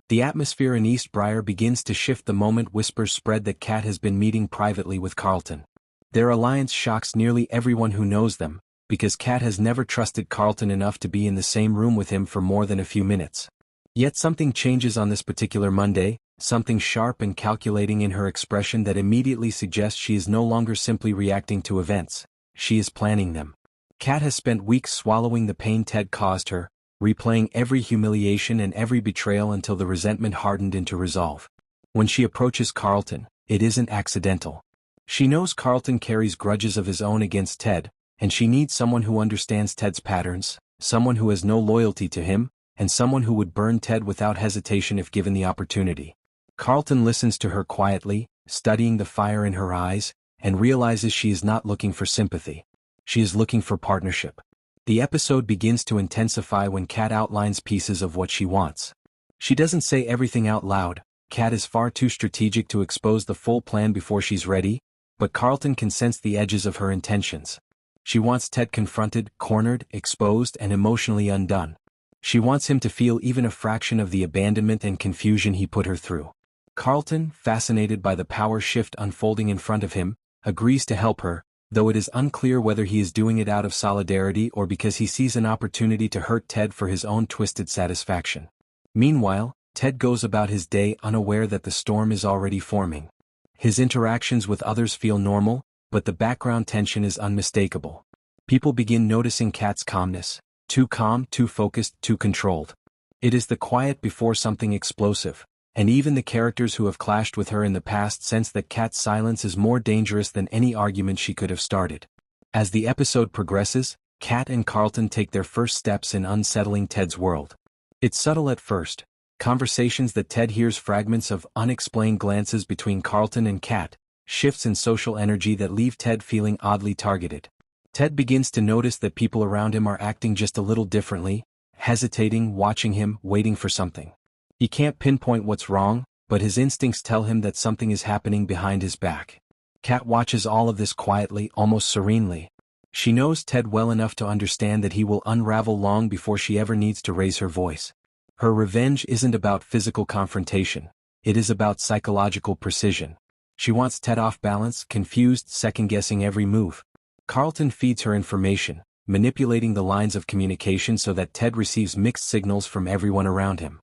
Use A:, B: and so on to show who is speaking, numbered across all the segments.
A: The atmosphere in East Briar begins to shift the moment whispers spread that Kat has been meeting privately with Carlton. Their alliance shocks nearly everyone who knows them, because Kat has never trusted Carlton enough to be in the same room with him for more than a few minutes. Yet something changes on this particular Monday, something sharp and calculating in her expression that immediately suggests she is no longer simply reacting to events, she is planning them. Kat has spent weeks swallowing the pain Ted caused her, replaying every humiliation and every betrayal until the resentment hardened into resolve. When she approaches Carlton, it isn't accidental. She knows Carlton carries grudges of his own against Ted, and she needs someone who understands Ted's patterns, someone who has no loyalty to him, and someone who would burn Ted without hesitation if given the opportunity. Carlton listens to her quietly, studying the fire in her eyes, and realizes she is not looking for sympathy. She is looking for partnership. The episode begins to intensify when Kat outlines pieces of what she wants. She doesn't say everything out loud. Kat is far too strategic to expose the full plan before she's ready, but Carlton can sense the edges of her intentions. She wants Ted confronted, cornered, exposed, and emotionally undone. She wants him to feel even a fraction of the abandonment and confusion he put her through. Carlton, fascinated by the power shift unfolding in front of him, agrees to help her, though it is unclear whether he is doing it out of solidarity or because he sees an opportunity to hurt Ted for his own twisted satisfaction. Meanwhile, Ted goes about his day unaware that the storm is already forming. His interactions with others feel normal, but the background tension is unmistakable. People begin noticing Kat's calmness. Too calm, too focused, too controlled. It is the quiet before something explosive, and even the characters who have clashed with her in the past sense that Kat's silence is more dangerous than any argument she could have started. As the episode progresses, Kat and Carlton take their first steps in unsettling Ted's world. It's subtle at first. Conversations that Ted hears, fragments of unexplained glances between Carlton and Kat, shifts in social energy that leave Ted feeling oddly targeted. Ted begins to notice that people around him are acting just a little differently, hesitating, watching him, waiting for something. He can't pinpoint what's wrong, but his instincts tell him that something is happening behind his back. Kat watches all of this quietly, almost serenely. She knows Ted well enough to understand that he will unravel long before she ever needs to raise her voice. Her revenge isn't about physical confrontation. It is about psychological precision. She wants Ted off balance, confused, second-guessing every move. Carlton feeds her information, manipulating the lines of communication so that Ted receives mixed signals from everyone around him.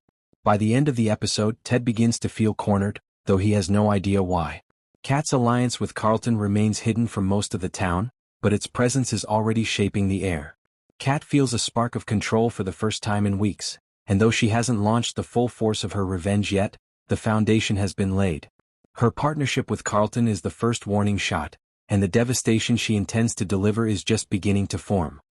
A: By the end of the episode, Ted begins to feel cornered, though he has no idea why. Kat's alliance with Carlton remains hidden from most of the town, but its presence is already shaping the air. Kat feels a spark of control for the first time in weeks, and though she hasn't launched the full force of her revenge yet, the foundation has been laid. Her partnership with Carlton is the first warning shot, and the devastation she intends to deliver is just beginning to form.